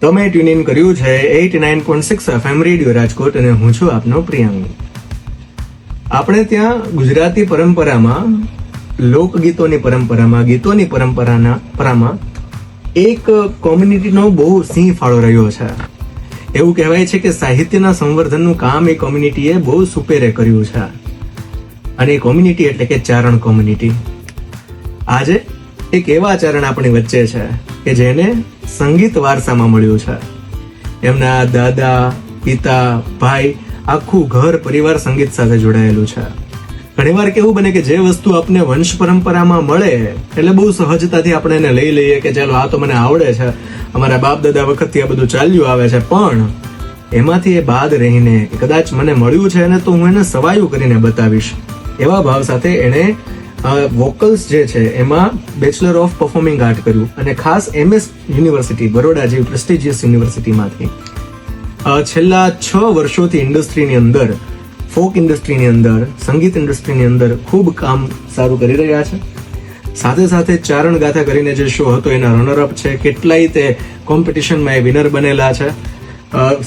તમે tune in કર્યું છે 89.6 FM રેડિયો રાજકોટ અને હું છું આપનો પ્રિયાંક. આપણે ત્યાં ગુજરાતી પરંપરામાં, લોકગીતોની પરંપરામાં, ગીતોની પરંપરામાં એક કોમ્યુનિટીનો બહુ સિંહ ફાળો રહ્યો છે. એવું કહેવાય છે કે સાહિત્યના સંવર્ધનનું કામ એ કોમ્યુનિટીએ બહુ સુપેરે કર્યું છે. અને એ કોમ્યુનિટી એટલે કે ચારણ કોમ્યુનિટી. આજે એક એવા ચારણ આપણી વચ્ચે છે કે જેને સંગીત વારસામાં મળ્યું છે. એમના દાદા, પિતા, ભાઈ, આખું ઘર પરિવાર સંગીત સાથે જોડાયેલું છે. ઘણીવાર કેવું બને કે જે વસ્તુ આપને વંશ પરંપરામાં મળે એટલે બહુ સહજતાથી આપણે એને લઈ લઈએ કે ચાલો આ તો મને આવડે છે, અમારા બાપ દાદા વખતથી આ બધું ચાલ્યું આવે છે. પણ એમાંથી એ બાદ રહીને કદાચ મને મળ્યું છે ને તો હું એને સવાયું કરીને બતાવીશ, એવા ભાવ સાથે એણે વોકલ્સ જે છે એમાં બેચલર ઓફ પરફોર્મિંગ આર્ટ કર્યું અને ખાસ MS યુનિવર્સિટી, બરોડા જેવી પ્રેસ્ટિજિયસ યુનિવર્સિટીમાંથી છેલ્લા 6 વર્ષોથી ઇન્ડસ્ટ્રીની અંદર, ફોક ઇન્ડસ્ટ્રીની અંદર, સંગીત ઇન્ડસ્ટ્રીની અંદર ખૂબ કામ સારું કરી રહ્યા છે. સાથે સાથે ચારણ ગાથા કરીને જે શો હતો એના રનરઅપ છે, કેટલાય તે કોમ્પિટિશનમાં એ વિનર બનેલા છે.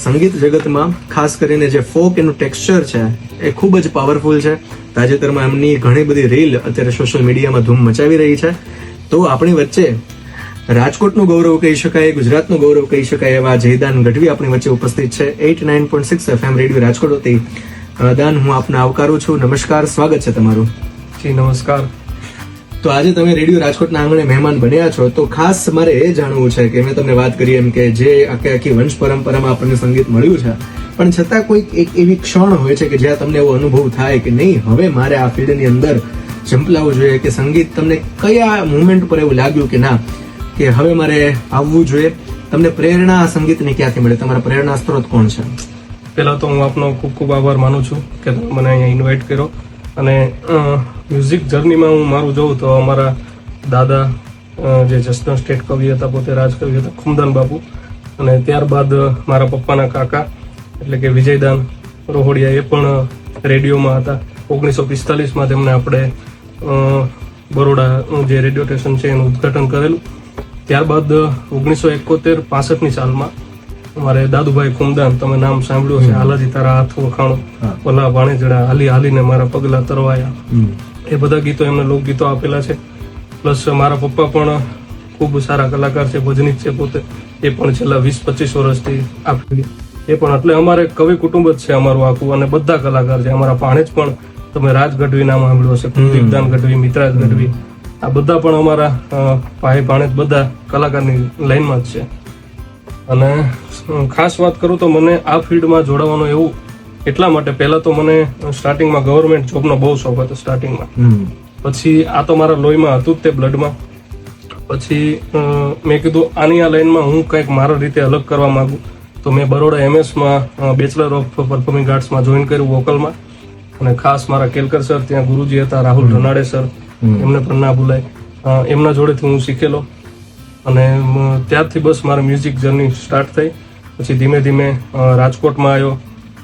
સંગીત જગતમાં ખાસ કરીને જે ફોક એનું ટેક્સચર છે એ ખૂબ જ પાવરફુલ છે. તાજેતરમાં એમની ઘણી બધી રીલ અત્યારે સોશિયલ મીડિયામાં ધૂમ મચાવી રહી છે. તો આપણી વચ્ચે રાજકોટનું ગૌરવ કહી શકાય, ગુજરાતનું ગૌરવ કહી શકાય એવા જયદાન ગઢવી આપણી વચ્ચે ઉપસ્થિત છે 89.6 FM રેડિયો રાજકોટથી. દાન, હું આપને આવકારું છું. નમસ્કાર, સ્વાગત છે તમારું. જી નમસ્કાર. તો આજે તમે રેડિયો રાજકોટના આંગણે મહેમાન બન્યા છો, તો ખાસ મારે એ જાણવું છે કે મેં તમને વાત કરી એમ કે જે આખી વંશ પરંપરામાં આપણને સંગીત મળ્યું છે, પણ છતાં કોઈક એક એવી ક્ષણ હોય છે કે જ્યાં તમને એવો અનુભવ થાય કે નહીં, હવે મારે આ ફિલ્ડની અંદર ઝંપલાવવું જોઈએ, કે સંગીત તમને કયા મુમેન્ટ પર એવું લાગ્યું કે ના, કે હવે મારે આવવું જોઈએ? તમને પ્રેરણા સંગીતની ક્યાંથી મળે? તમારા પ્રેરણા સ્ત્રોત કોણ છે? પહેલા તો હું આપનો ખૂબ ખૂબ આભાર માનું છું કે તમે મને અહીંયા ઇન્વાઇટ કર્યો. અને મ્યુઝિક જર્નીમાં હું મારું જોઉં તો અમારા દાદા જે જસદણ સ્ટેટ કવિ હતા, પોતે રાજકવિ હતા, ખુમદાન બાપુ, અને ત્યારબાદ મારા પપ્પાના કાકા એટલે કે વિજયદાન રોહડિયા, એ પણ રેડિયોમાં હતા. 1945માં તેમને આપણે બરોડા જે રેડિયો સ્ટેશન છે એનું ઉદ્ઘાટન કરેલું. ત્યારબાદ 1971-65ની સાલમાં અમારે દાદુભાઈ ખુમદાન, તમે નામ સાંભળ્યું છે, હાલાજી તારા હાથ વખાણો, ભલા ભાણેજડા, હાલી હાલીને મારા પગલા તરવાયા, એ બધા ગીતો એમને લોકગીતો આપેલા છે. પ્લસ મારા પપ્પા પણ ખૂબ સારા કલાકાર છે, ભજનીક છે પોતે, એ પણ છેલ્લા 20-25 વર્ષથી આપેલી એ પણ. એટલે અમારે કવિ કુટુંબ જ છે અમારું આખું, અને બધા કલાકાર છે. અમારા ભાણેજ પણ, તમે રાજ ગઢવી નામ સાંભળ્યું હશે, કુલદીપદાન ગઢવી, મિત્રાજ ગઢવી, આ બધા પણ અમારા ભાઈ ભાણેજ બધા કલાકારની લાઈનમાં જ છે. અને ખાસ વાત કરું તો મને આ ફિલ્ડમાં જોડાવાનું એવું એટલા માટે, પહેલા તો મને સ્ટાર્ટિંગમાં ગવર્મેન્ટ જોબનો બહુ શોખ હતો સ્ટાર્ટિંગમાં. પછી આ તો મારા લોહીમાં હતું જ તે, બ્લડમાં. પછી મેં કીધું આની આ લાઈનમાં હું કંઈક મારા રીતે અલગ કરવા માંગુ, તો મેં બરોડા MSમાં બેચલર ઓફ પરફોર્મિંગ આર્ટ્સમાં જોઈન કર્યું વોકલમાં. અને ખાસ મારા કેલકર સર, ત્યાં ગુરુજી હતા રાહુલ રનાડે સર, એમને પણ ના ભૂલાય, એમના જોડેથી હું શીખેલો. અને ત્યારથી બસ મારી મ્યુઝિક જર્ની સ્ટાર્ટ થઈ. પછી ધીમે ધીમે રાજકોટમાં આવ્યો,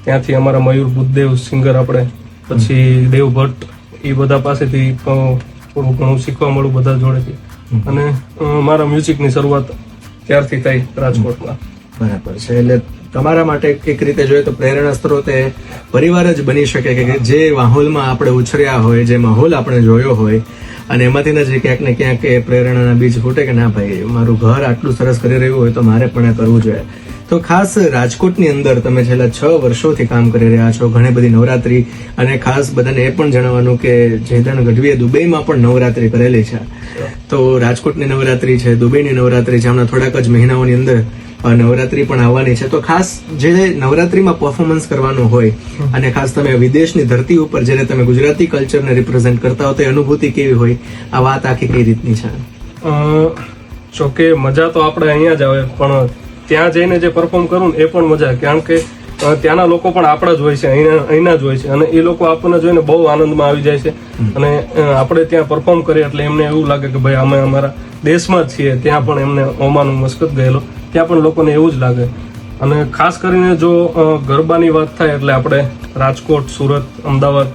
ત્યાંથી અમારા મયુર બુદ્ધદેવ સિંગર આપણે, પછી દેવ ભટ્ટ, એ બધા પાસેથી થોડું ઘણું શીખવા મળ્યું બધા જોડેથી. અને મારા મ્યુઝિકની શરૂઆત ત્યારથી થઈ રાજકોટમાં. બરાબર છે. એટલે તમારા માટે એક રીતે જોઈએ તો પ્રેરણા સ્ત્રોત એ પરિવાર જ બની શકે કે જે માહોલમાં આપણે ઉછર્યા હોય, જે માહોલ આપણે જોયો હોય, અને એમાંથી જ ક્યાંક ને ક્યાંક એ પ્રેરણાના બીજ ફૂટે કે ના ભાઈ, મારું ઘર આટલું સરસ કરી રહ્યું હોય તો મારે પણ એ કરવું જોઈએ. તો ખાસ રાજકોટની અંદર તમે છેલ્લા 6 વર્ષોથી કામ કરી રહ્યા છો, ઘણી બધી નવરાત્રી, અને ખાસ બધાને એ પણ જણાવવાનું કે જયદાન ગઢવીએ દુબઈમાં પણ નવરાત્રી કરેલી છે. તો રાજકોટની નવરાત્રી છે, દુબઈની નવરાત્રી છે, હમણાં થોડાક જ મહિનાઓની અંદર નવરાત્રી પણ આવવાની છે. તો ખાસ જે નવરાત્રીમાં પરફોર્મન્સ કરવાનું હોય, અને ખાસ તમે વિદેશની ધરતી ઉપર જ્યારે તમે ગુજરાતી કલ્ચરને રિપ્રેઝેન્ટ કરતા હો, તો એ અનુભૂતિ કેવી હોય? આ વાત આખી કઈ રીતની છે? જોકે મજા તો આપણે અહીંયા જ આવે, પણ ત્યાં જઈને જે પરફોર્મ કરવું એ પણ મજા, કારણ કે ત્યાંના લોકો પણ આપણા જ હોય છે, અહીંના જ હોય છે, અને એ લોકો આપણને જોઈને બહુ આનંદમાં આવી જાય છે. અને આપણે ત્યાં પરફોર્મ કરીએ એટલે એમને એવું લાગે કે ભાઈ અમે અમારા દેશમાં જ છીએ. ત્યાં પણ એમને ઓમાનું મસ્કત ગયેલો, ત્યાં પણ લોકોને એવું જ લાગે. અને ખાસ કરીને જો ગરબાની વાત થાય એટલે આપણે રાજકોટ, સુરત, અમદાવાદ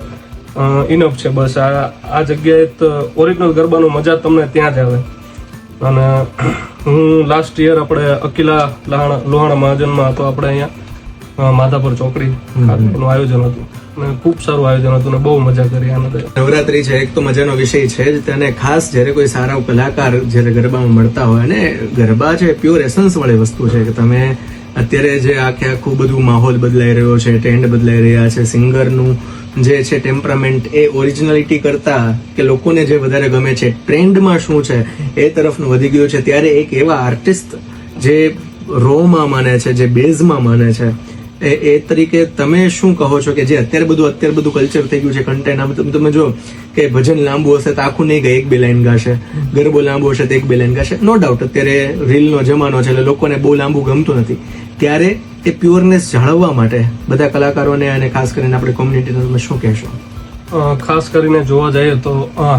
ઇનફ છે. બસ આ જગ્યાએ ઓરિજિનલ ગરબાનો મજા તમને ત્યાં જ આવે. અને હું લાસ્ટ યર આપણે અકીલા લોહાણા મહાજનમાં હતો આપણે અહીંયા માધાપર ચોકડી એનું આયોજન હતું અને ખૂબ સારું આયોજન હતું અને બહુ મજા કરી આનંદ. નવરાત્રી છે એક તો મજાનો વિષય છે જ, તેને ખાસ જ્યારે કોઈ સારા કલાકાર જ્યારે ગરબામાં મળતા હોય, અને ગરબા છે પ્યોર એસન્સ વાળી વસ્તુ છે કે તમે અત્યારે જે આખું બધું માહોલ બદલાઈ રહ્યો છે, ટ્રેન્ડ બદલાઈ રહ્યા છે, સિંગરનું જે છે ટેમ્પરામેન્ટ એ ઓરિજિનાલિટી કરતા કે લોકોને જે વધારે ગમે છે, ટ્રેન્ડમાં શું છે એ તરફનું વધી ગયું છે. ત્યારે એક એવા આર્ટિસ્ટ જે રોમાં માને છે, જે બેઝમાં માને છે, એ તરીકે તમે શું કહો છો કે જે અત્યારે બધું કલ્ચર થઈ ગયું છે, કન્ટેન્ટ તમે જો કે ભજન લાંબુ હશે તો આખું નહીં ગાય, એક બે લાઈન ગાશે, ગરબો લાંબુ હશે તો એક બે લાઈન ગાશે. નો ડાઉટ અત્યારે રીલનો જમાનો છે એટલે લોકોને બહુ લાંબુ ગમતું નથી. ત્યારે એ પ્યોરનેસ જાળવવા માટે બધા કલાકારોને અને ખાસ કરીને આપણે કોમ્યુનિટીને તમે શું કહેશો? ખાસ કરીને જોવા જઈએ તો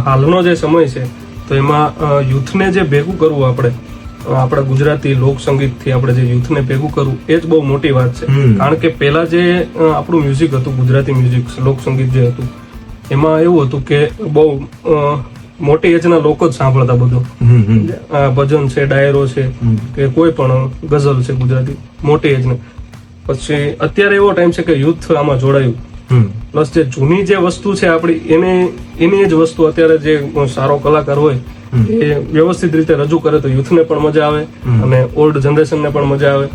હાલનો જે સમય છે તો એમાં યુથને જે ભેગું કરવું, આપણા ગુજરાતી લોક સંગીતથી આપણે જે યુથને ભેગું કરવું એ જ બહુ મોટી વાત છે. કારણ કે પહેલા જે આપણું મ્યુઝિક હતું, ગુજરાતી મ્યુઝિક લોક સંગીત જે હતું, એમાં એવું હતું કે બહુ મોટી એજના લોકો જ સાંભળતા બધું. ભજન છે, ડાયરો છે કે કોઈ પણ ગઝલ છે ગુજરાતી મોટી એજને. પછી અત્યારે એવો ટાઈમ છે કે યુથ આમાં જોડાયું, પ્લસ જે જૂની જે વસ્તુ છે આપણી એની જ વસ્તુ અત્યારે જે સારો કલાકાર હોય એ વ્યવસ્થિત રીતે રજૂ કરે તો યુથને પણ મજા આવે અને ઓલ્ડ જનરેશનને પણ મજા આવે.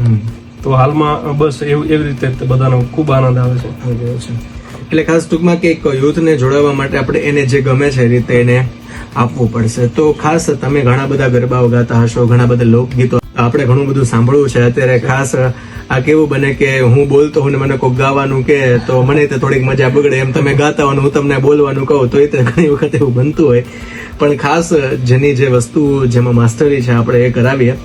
તો હાલમાં બસ એવી રીતે બધાનો ખૂબ આનંદ આવે છે. એટલે ખાસ ટૂંકમાં કે યુથને જોડાવા માટે આપણે એને જે ગમે છે એ રીતે એને આપવું પડશે. તો ખાસ તમે ઘણા બધા ગરબાઓ ગાતા હશો, ઘણા બધા લોકગીતો આપણે ઘણું બધું સાંભળવું છે અત્યારે. ખાસ આ કેવું બને કે હું બોલતો હું ને મને કોઈ ગાવાનું કે તો મને તો થોડીક મજા બગડે, એમ તમે ગાતા હો ને હું તમને બોલવાનું કહું તો એ ઘણી વખત એવું બનતું હોય. પણ ખાસ જેની જે વસ્તુ જેમાં માસ્ટરી છે આપણે એ કરાવીએ.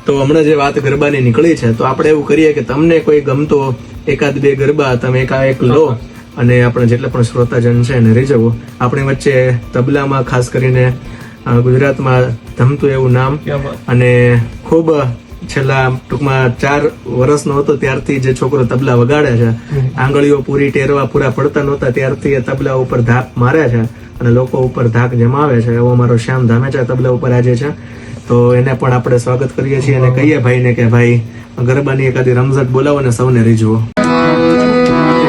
તો હમણાં જે વાત ગરબાની નીકળી છે તો આપણે એવું કરીએ કે તમને કોઈ ગમતો એકાદ બે ગરબા તમે એક લો અને આપણે જેટલા પણ શ્રોતાજન છે એને રીઝવો. આપણી વચ્ચે તબલામાં ખાસ કરીને ગુજરાતમાં ધમતું એવું નામ અને ખૂબ છેલ્લા ટૂંકમાં 4 વર્ષનો હતો ત્યારથી જે છોકરો તબલા વગાડે છે, આંગળીઓ પૂરી ટેરવા પૂરા પડતા નહોતા ત્યારથી એ તબલા ઉપર ધાક મારે છે અને લોકો ઉપર ધાક જમાવે છે. એવો મારો શ્યામ ધામેચા તબલા ઉપર આજે છે. તો એને પણ આપણે સ્વાગત કરીએ છીએ અને કહીએ ભાઈને કે ભાઈ ગરબાની એકાદી રમઝટ બોલાવો ને સૌને રીઝવો.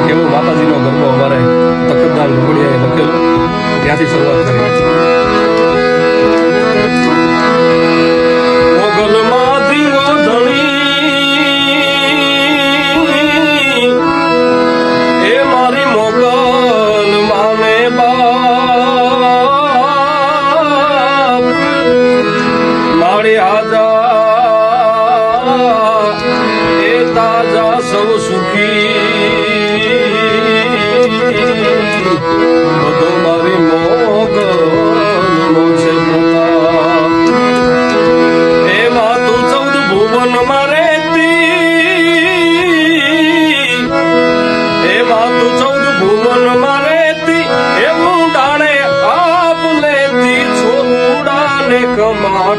કેવો માતાજીનો ગરબો અમારે તકતદાર લુગડિયાએ લખેલો, ત્યાંથી શરૂઆત કરી.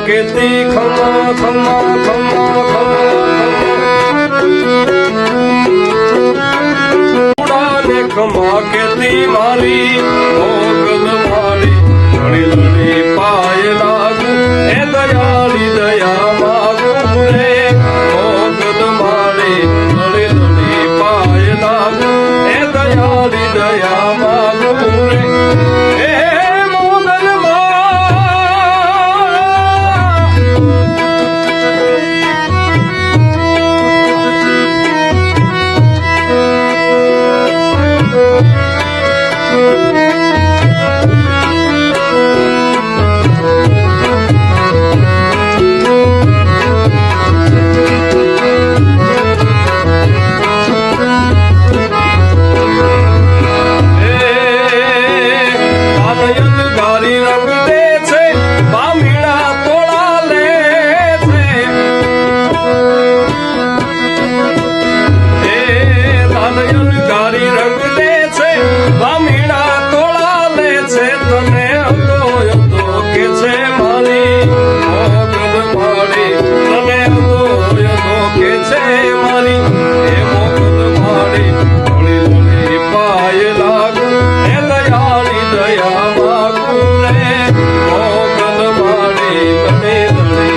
કેતી ખમા ખમા ખમા ખમા ખમા કેતી મારી મોગલ મારી લડી લડી પાય લાગુ એ દયાળી દયા માગુ રે મોગલ મારી લડી લડી પાય લાગુ એ દયાળી દયા માગુ રે. દયા માગું રે મોગલ મારી લડી લડી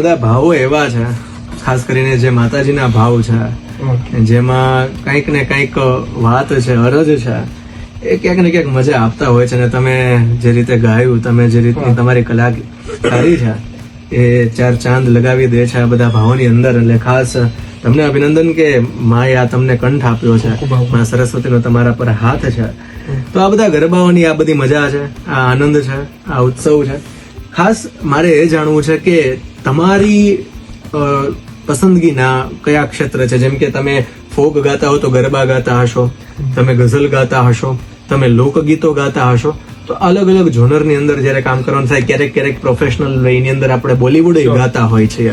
બધા ભાવો એવા છે, ખાસ કરીને જે માતાજીના ભાવ છે, જેમાં કંઈક ને કંઈક વાત છે, અરજ છે, એ ક્યાંક ને ક્યાંક મજા આપતા હોય છે. અને તમે જે રીતે ગાયું, તમે જે રીતની તમારી કલાકારી છે, એ ચાર ચાંદ લગાવી દે છે આ બધા ભાવોની અંદર. એટલે ખાસ તમને અભિનંદન કે માએ આ તમને કંઠ આપ્યો છે, મા સરસ્વતીનો તમારા પર હાથ છે. તો આ બધા ગરબાઓની આ બધી મજા છે, આ આનંદ છે, આ ઉત્સવ છે. ખાસ મારે એ જાણવું છે કે તમારી પસંદગીના કયા ક્ષેત્ર છે? જેમ કે તમે ફોક ગાતા હો તો ગરબા ગાતા હશો, તમે ગઝલ ગાતા હશો, તમે લોકગીતો ગાતા હશો. તો અલગ અલગ જોનરની અંદર જયારે કામ કરવાનું થાય, ક્યારેક ક્યારેક પ્રોફેશનલ વેની અંદર આપણે બોલીવુડ ગાતા હોય છે,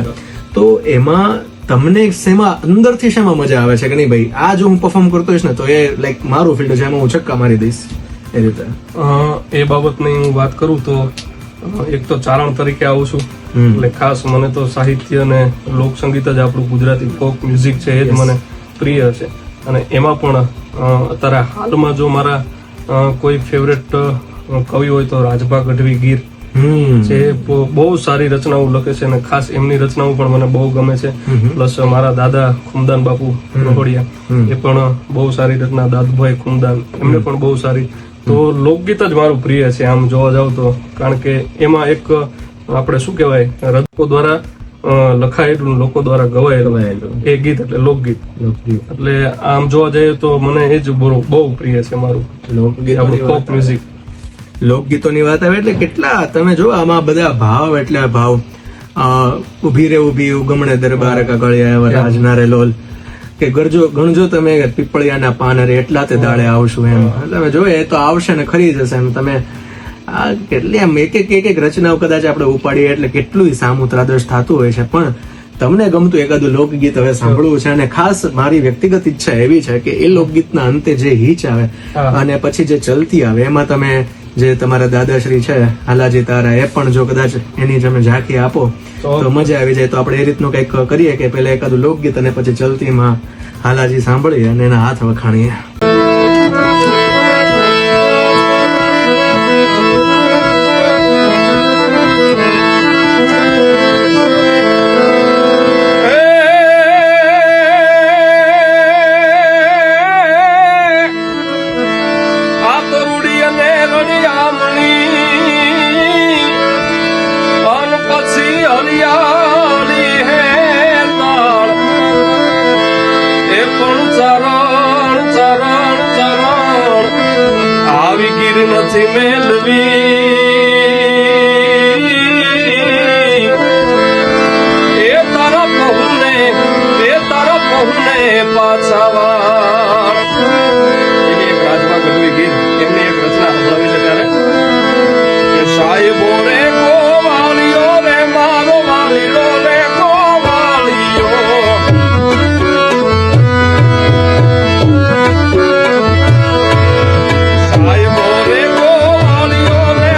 તો એમાં તમને શેમાં અંદરથી શેમાં મજા આવે છે કે નહીં ભાઈ આ જો હું પરફોર્મ કરતો હોઈશ ને તો એ લાઈક મારું ફિલ્ડ છે, એમાં હું છક્કા મારી દઈશ, એ રીતે? એ બાબતની હું વાત કરું તો એક તો ચારણ તરીકે આવું છું, એટલે ખાસ મને તો સાહિત્ય અને લોકસંગીત જ આપણું ગુજરાતી ફોક મ્યુઝિક છે એ જ મને પ્રિય છે. અને એમાં પણ અત્યારે હાલમાં જો મારા કોઈ ફેવરેટ કવિ હોય તો રાજભા ગઢવી ગીર, જે બહુ સારી રચનાઓ લખે છે અને ખાસ એમની રચનાઓ પણ મને બહુ ગમે છે. પ્લસ મારા દાદા ખુમદાન બાપુ રોહડિયા, એ પણ બહુ સારી રચના, દાદુભાઈ ખુમદાન, એમને પણ બહુ સારી. તો લોકગીત જ મારું પ્રિય છે આમ જોવા જાવ તો, કારણ કે એમાં એક આપણે શું કહેવાય, રજકો દ્વારા લખાયેલું, લોકો દ્વારા ગવાયેલું એ ગીત એટલે લોકગીત. એટલે આમ જોવા જઈએ તો મને એ જ બહુ પ્રિય છે મારું લોકગીત, ફોક મ્યુઝિક. લોકગીતોની વાત આવે એટલે કેટલા તમે જો આમાં બધા ભાવ, એટલે ભાવ ઉભી રે ઉભી ઉગમણે દરબાર કાગળિયા રાજના રે લોલ, કે ગણજો તમે પીપળિયાના પાન રે એટલા તે દાડે આવશું એમ. એટલે જો એ તો આવશે ને ખરી જશે એમ. તમે આ કેટલી આમ એક એક રચનાઓ કદાચ આપણે ઉપાડીએ એટલે કેટલું સામું ત્રાદશ થતું હોય છે. પણ તમને ગમતું એકાદું લોકગીત હવે સાંભળવું છે, અને ખાસ મારી વ્યક્તિગત ઈચ્છા એવી છે કે એ લોકગીતના અંતે જે હીચ આવે અને પછી જે ચલતી આવે, એમાં તમે જે તમારા દાદાશ્રી છે હાલાજી તારા, એ પણ જો કદાચ એની તમે ઝાંખી આપો તો મજા આવી જાય. તો આપણે એ રીતનું કંઈક કરીએ કે પહેલા એકાદું લોકગીત અને પછી ચલતીમાં હાલાજી સાંભળીએ અને એના હાથ વખાણીએ. નથી મેલવી એ તારા પહુને પાછા વાર. એની એક રાજભા ગઢવી ગીર, એમની એક રચના સંભળાવી છે ત્યારે કે સાહેબો રે ગોવાળીઓ રે મારો વાલીડો રે ગોવાળીઓ, સાહેબો રે ગોવાળીઓ રે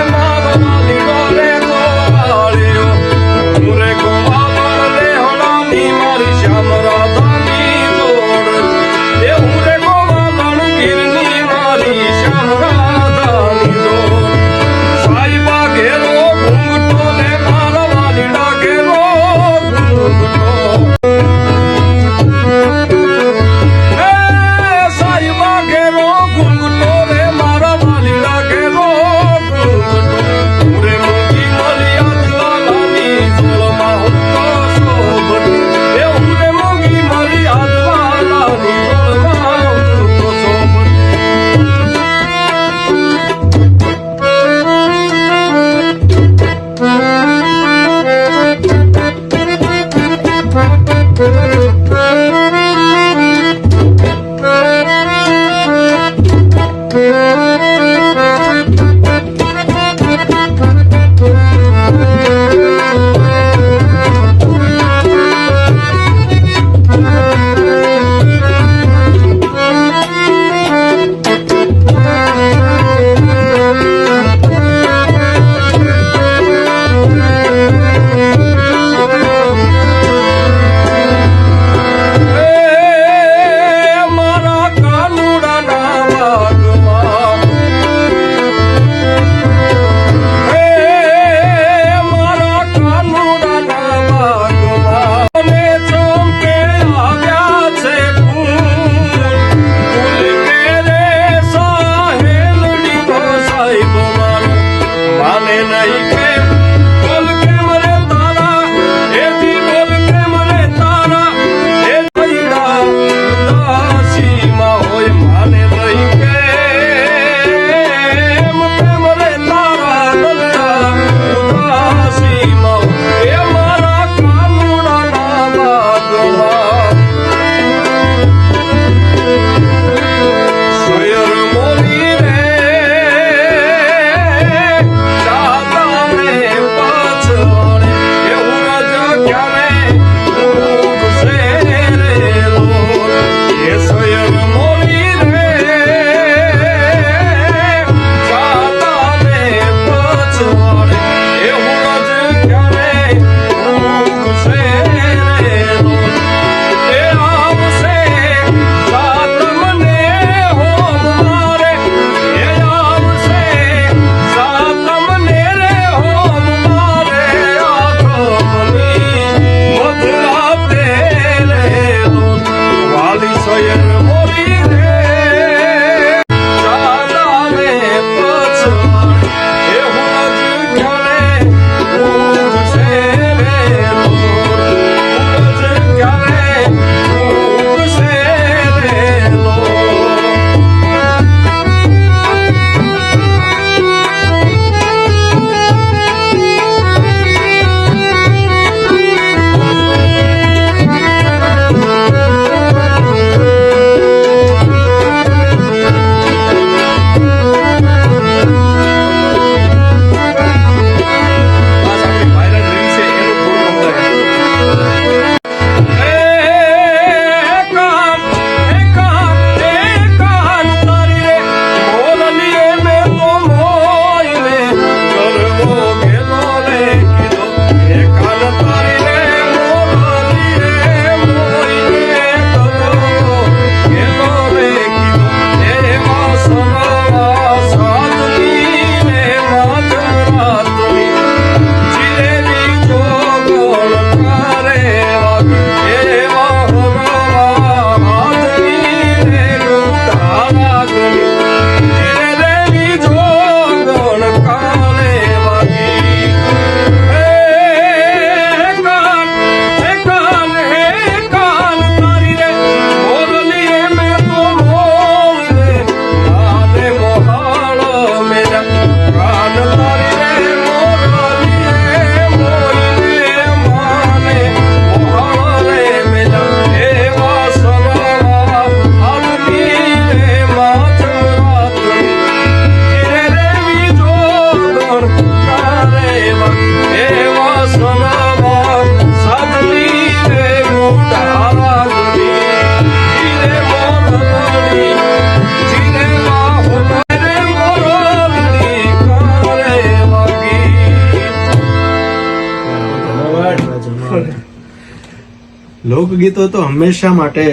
લોકગીતો તો હંમેશા માટે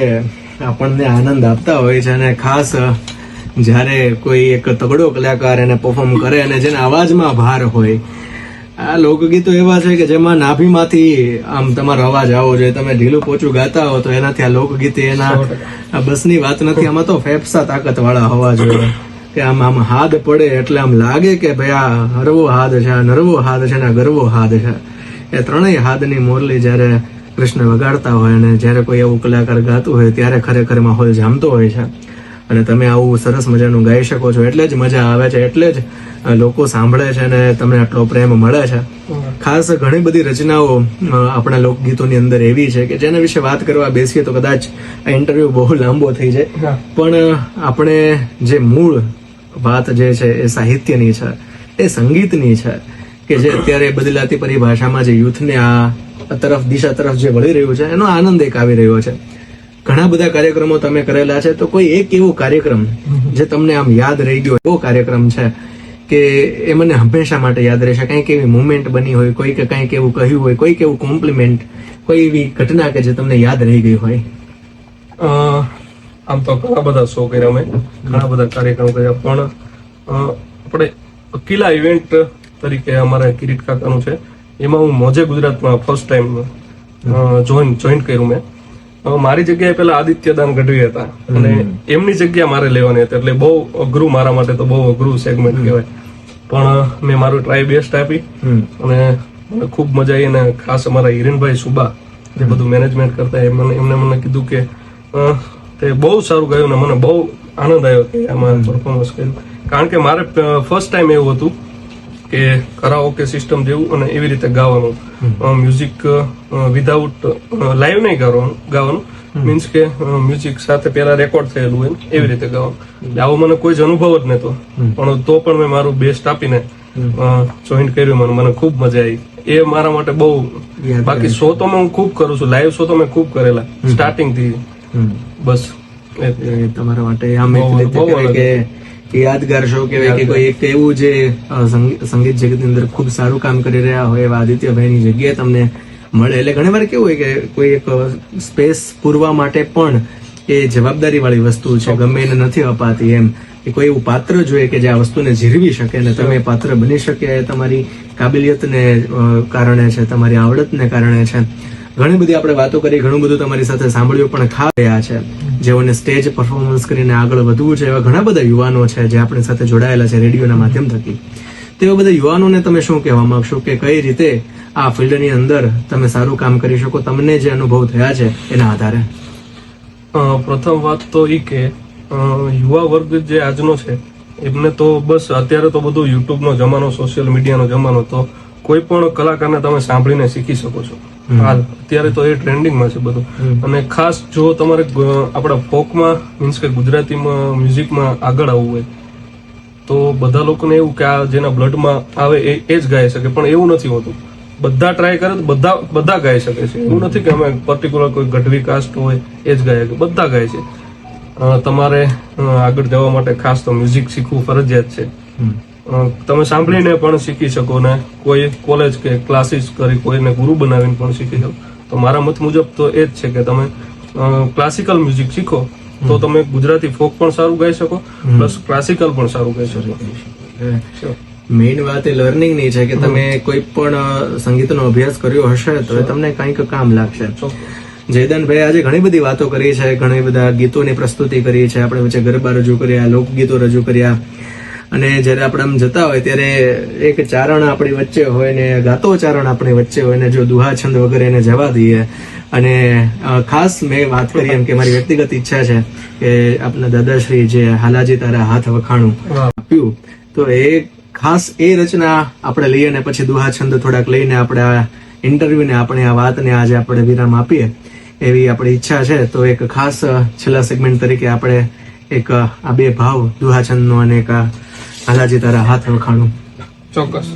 આપણને આનંદ આપતા હોય છે, અને ખાસ જ્યારે કોઈ એક તગડો કલાકાર એને પરફોર્મ કરે અને જેના અવાજમાં ભાર હોય. આ લોકગીતો એવા છે કે જેમાં નાભીમાંથી આમ તમારો અવાજ આવવો જોઈએ. તમે ઢીલું પોચું ગાતા હો તો એનાથી આ લોકગીત એના બસની વાત નથી. આમાં તો ફેફસા તાકાત વાળા હોવા જોઈએ કે આમ આમ હાથ પડે એટલે આમ લાગે કે ભાઈ આ હરવો હાથ છે, આ નરવો હાથ છે, આ ગરવો હાથ છે. એ ત્રણેય હાથની મોરલી જ્યારે કૃષ્ણ વગાડતા હોય અને જ્યારે કોઈ એવું કલાકાર ગાતું હોય ત્યારે ખરેખર માહોલ જામતો હોય છે. અને તમે આવું સરસ મજાનું ગાઈ શકો છો એટલે જ મજા આવે છે, એટલે જ લોકો સાંભળે છે અને તમને આટલો પ્રેમ મળે છે. ખાસ ઘણી બધી રચનાઓ આપણા લોકગીતોની અંદર એવી છે કે જેના વિશે વાત કરવા બેસીએ તો કદાચ આ ઇન્ટરવ્યુ બહુ લાંબો થઈ જાય, પણ આપણે જે મૂળ વાત જે છે એ સાહિત્યની છે, એ સંગીતની છે, કે જે અત્યારે બદલાતી પરિભાષામાં જે યુથને આ તરફ દિશા તરફ જે વળી રહ્યું છે એનો આનંદ એક આવી રહ્યો છે. ઘણા બધા કાર્યક્રમો તમે કરેલા છે, તો કોઈ એક એવો કાર્યક્રમ જે તમને આમ યાદ રહી ગયો એવો કાર્યક્રમ છે કે એ મને હંમેશા માટે યાદ રહેશે? કંઈક એવી મુમેન્ટ બની હોય, કોઈક કંઈક એવું કહ્યું હોય, કોઈક એવું કોમ્પ્લિમેન્ટ, કોઈ એવી ઘટના કે જે તમને યાદ રહી ગઈ હોય? આમ તો ઘણા બધા શો કર્યા મેં, ઘણા બધા કાર્યક્રમ કર્યા, પણ આપણે અકીલા ઇવેન્ટ તરીકે અમારા કિરીટ કાકાનું છે, એમાં હું મોજે ગુજરાતમાં ફર્સ્ટ ટાઈમ જોઈન કર્યું મેં. મારી જગ્યાએ પેલા આદિત્યદાન ગઢવી હતા અને એમની જગ્યા મારે લેવાની હતી, એટલે બહુ અઘરું, મારા માટે તો બહુ અઘરું સેગમેન્ટ કહેવાય, પણ મેં મારું ટ્રાય બેસ્ટ આપી અને મને ખૂબ મજા આવી. અને ખાસ અમારા હિરેનભાઈ સુબા જે બધું મેનેજમેન્ટ કરતા એમને મને કીધું કે તે બહુ સારું ગાયું ને મને બહુ આનંદ આવ્યો કે આમાં પરફોર્મન્સ કર્યું, કારણ કે મારે ફર્સ્ટ ટાઈમ એવું હતું કે કરાઓકે સિસ્ટમ જેવું અને એવી રીતે ગાવાનું, મ્યુઝિક વિધાઉટ લાઈવ નહીં ગાવાનું, મીન્સ કે મ્યુઝિક સાથે પેલા રેકોર્ડ થયેલું હોય એવી રીતે ગાવાનું. આવો મને કોઈ જ અનુભવ જ નતો, પણ તો પણ મેં મારું બેસ્ટ આપીને જોઈન કર્યું. મને ખૂબ મજા આવી. એ મારા માટે બહુ, બાકી શો તો હું ખૂબ કરું છું, લાઈવ શો તો મેં ખૂબ કરેલા સ્ટાર્ટિંગ થી. બસ તમારા માટે આમ કે યાદગાર શો કહેવાય કે કોઈ એક એવું જે સંગીત જગતની અંદર ખૂબ સારું કામ કરી રહ્યા હોય એવા આદિત્યભાઈની જગ્યાએ તમને મળે. એટલે ઘણી વાર કેવું હોય કે કોઈ એક સ્પેસ પૂરવા માટે પણ એ જવાબદારી વાળી વસ્તુ છે, ગમે એને નથી અપાતી. એમ કે કોઈ એવું પાત્ર જોઈએ કે જે આ વસ્તુને જીરવી શકે ને તમે પાત્ર બની શકે. એ તમારી કાબિલિયતને કારણે છે, તમારી આવડતને કારણે છે. ઘણી બધી આપણે વાતો કરી, ઘણું બધું તમારી સાથે સાંભળ્યું, પણ ખાસ રહ્યા છે જેઓને સ્ટેજ પરફોર્મન્સ કરીને આગળ વધવું છે એવા ઘણા બધા યુવાનો છે જે આપણી સાથે જોડાયેલા છે રેડિયોના માધ્યમ થકી. તેવા બધા યુવાનોને તમે શું કહેવા માંગશો કે કઈ રીતે આ ફિલ્ડની અંદર તમે સારું કામ કરી શકો, તમને જે અનુભવ થયા છે એના આધારે? પ્રથમ વાત તો એ કે યુવા વર્ગ જે આજનો છે એમને તો બસ અત્યારે તો બધું યુટ્યુબનો જમાનો, સોશિયલ મીડિયાનો જમાનો, તો કોઈ પણ કલાકારને તમે સાંભળીને શીખી શકો છો. હાલ અત્યારે તો એ ટ્રેન્ડિંગમાં છે બધું. અને ખાસ જો તમારે આપણા ફોકમાં મીન્સ કે ગુજરાતીમાં મ્યુઝિકમાં આગળ આવવું હોય તો બધા લોકોને એવું કે આ જેના બ્લડમાં આવે એ જ ગાઈ શકે, પણ એવું નથી હોતું. બધા ટ્રાય કરે તો બધા ગાઈ શકે છે. એવું નથી કે અમે પર્ટિક્યુલર કોઈ ગઢવી કાસ્ટ હોય એ જ ગાય, બધા ગાય છે. તમારે આગળ જવા માટે ખાસ તો મ્યુઝિક શીખવું ફરજિયાત છે. તમે સાંભળીને પણ શીખી શકો ને કોઈ કોલેજ કે ક્લાસીસ કરી કોઈને ગુરુ બનાવીને પણ શીખી શકો. તો મારા મત મુજબ તો એ જ છે કે તમે ક્લાસિકલ મ્યુઝિક શીખો તો તમે ગુજરાતી ફોક પણ સારું ગાઈ શકો, પ્લસ ક્લાસિકલ પણ સારું ગાઈ શકો. મેઇન વાત એ લર્નિંગ ની છે કે તમે કોઈ પણ સંગીતનો અભ્યાસ કર્યો હશે તો એ તમને કંઈક કામ લાગશે. જયદાનભાઈ આજે ઘણી બધી વાતો કરી છે, ઘણી બધા ગીતોની પ્રસ્તુતિ કરી છે, આપણે વચ્ચે ગરબા રજૂ કર્યા, લોકગીતો રજૂ કર્યા, અને જયારે આપણે આમ જતા હોય ત્યારે એક ચારણ આપણી વચ્ચે હોય ને ગાતો ચારણ આપણી વચ્ચે હોય ને જો દુહા છંદ વગેરે એને જવા દઈએ. અને ખાસ મેં વાત કરી એમ કે મારી વ્યક્તિગત ઈચ્છા છે કે આપણા દાદાશ્રી જે હાલાજી તારા હાથ વખાણું આપ્યું, તો એ ખાસ એ રચના આપણે લઈએ ને પછી દુહા છંદ થોડાક લઈને આપણે આ ઇન્ટરવ્યુને આપણે આ વાતને આજે આપણે વિરામ આપીએ એવી આપણી ઈચ્છા છે. તો એક ખાસ છેલ્લા સેગમેન્ટ તરીકે આપણે એક આ બે ભાવ દુહા છંદનો અને એક હાલાજી તારા હાથ વખાણું. ચોક્કસ.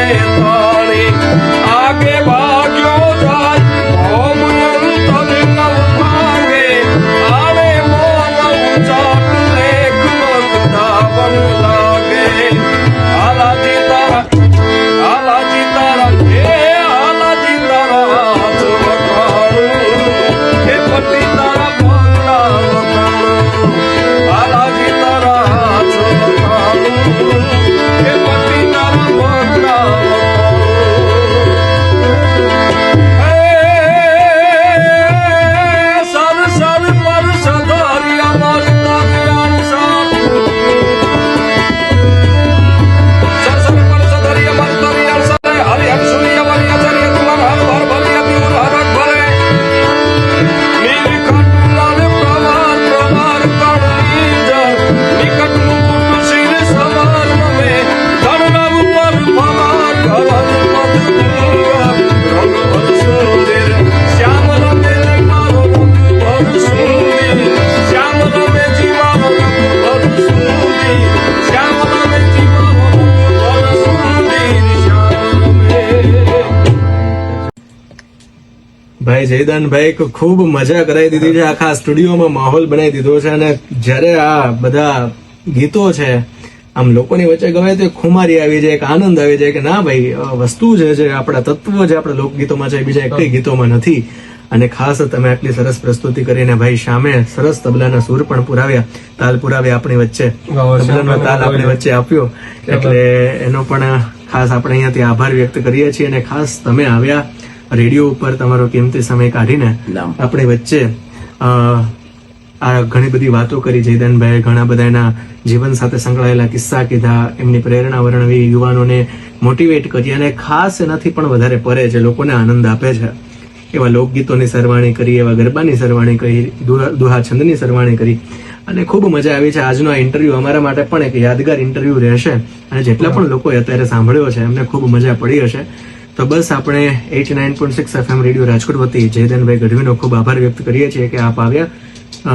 રે તાણી આગે ભાગ્યો જાય ઓમ અંતર નવ ભાગે આને મોન ચાટ લેખ મંદાવન લાગે આલાજી તારા હે આલાજી તારા હાથ વખાણું હે પતિ તારા પગલા વખાણું આલાજી તારા હાથ વખાણું હે પતિ તારા પગલા વખાણું સર સર પર સદારિયા મારતા જ્ઞાન સાપું સર પર સદારિયા મારતા જ્ઞાન સાપે હરિ હરિ સુનિયા વાલી આચાર્ય તુમાર હાલ ભાર ભલિયા તીર હરક ભરે નીલ ખાટુલાલ પ્રવાર પ્રવાર કાળની જર નિકટ મુકુટ શિર સમાર નમે ધનનામ પર ભવાર ધવન પદ ગુંગા રંગ ભર સુંદર શ્યામ રમે મારો રંગ ભર સુંદર શ્યામ રમે જીવારો રંગ ભર સુંદર શ્યામ રમે જીવારો રંગ ભર સુંદર શ્યામ રમે ભાઈ જયદાનભાઈ ખૂબ મજા કરાવી દીધી છે, આખા સ્ટુડિયોમાં માહોલ બનાવી દીધો છે. અને જ્યારે આ બધા ગીતો છે આમ લોકોની વચ્ચે ગમે તો એક ખુમારી આવી જાય, એક આનંદ આવી જાય કે ના ભાઈ વસ્તુ છે જે આપણા તત્વો જે આપણા લોકગીતોમાં છે બીજા એક ગીતોમાં નથી. અને ખાસ તમે આટલી સરસ પ્રસ્તુતિ કરીને ભાઈ શામે સરસ તબલાના સૂર પણ પુરાવ્યા, તાલ પુરાવ્યા આપણી વચ્ચે, તબલાનો તાલ આપણી વચ્ચે આપ્યો, એટલે એનો પણ ખાસ આપણે અહીંયાથી આભાર વ્યક્ત કરીએ છીએ. અને ખાસ તમે આવ્યા રેડિયો ઉપર તમારો કિંમતી સમય કાઢીને આપણી વચ્ચે આ ઘણી બધી વાતો કરી. જયદાનભાઈ ઘણા બધા એના જીવન સાથે સંકળાયેલા કિસ્સા કીધા, એમની પ્રેરણા વર્ણવી, યુવાનોને મોટિવેટ કરી, અને ખાસ એનાથી પણ વધારે પરે જે લોકોને આનંદ આપે છે એવા લોકગીતોની સરવાણી કરી, એવા ગરબાની સરવાણી કરી, દુહા છંદની સરવાણી કરી, અને ખૂબ મજા આવી છે. આજનો આ ઇન્ટરવ્યુ અમારા માટે પણ એક યાદગાર ઇન્ટરવ્યુ રહેશે, અને જેટલા પણ લોકોએ અત્યારે સાંભળ્યો છે એમને ખૂબ મજા પડી હશે. તો બસ આપણે 89.6 FM રેડિયો રાજકોટ વતી જયદાનભાઈ ગઢવીનો ખૂબ આભાર વ્યક્ત કરીએ છીએ કે આપ આવ્યા.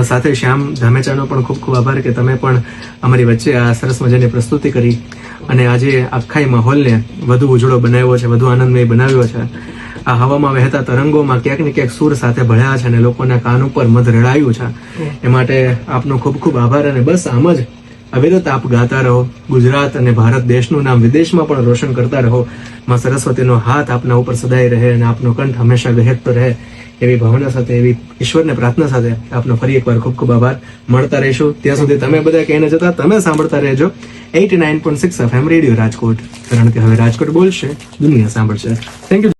સાથે શ્યામ ધામેચાનો પણ ખૂબ ખૂબ આભાર કે તમે પણ અમારી વચ્ચે આ સરસ મજાની પ્રસ્તુતિ કરી અને આજે આખા માહોલને વધુ ઉજળો બનાવ્યો છે, વધુ આનંદમય બનાવ્યો છે. આ હવામાં વહેતા તરંગોમાં ક્યાંક ને ક્યાંક સૂર સાથે ભળ્યા છે અને લોકોના કાન ઉપર મધ રેડાયું છે. એ માટે આપનો ખૂબ ખૂબ આભાર. અને બસ આમ જ અવિરત આપ ગાતા રહો, ગુજરાત અને ભારત દેશનું નામ વિદેશમાં પણ રોશન કરતા રહો. માં સરસ્વતીનો હાથ આપના ઉપર સદાય રહે અને આપનો કંઠ હંમેશા ગહેકતો રહે, એવી ભાવના સાથે, એવી ઈશ્વરને પ્રાર્થના સાથે આપનો ફરી એકવાર ખૂબ ખૂબ આભાર. મળતા રહેશું. ત્યાં સુધી તમે બધા કહીને જતા તમે સાંભળતા રહેજો 89.6 FM રેડિયો રાજકોટ, કારણ કે હવે રાજકોટ બોલશે, દુનિયા સાંભળશે. Thank you.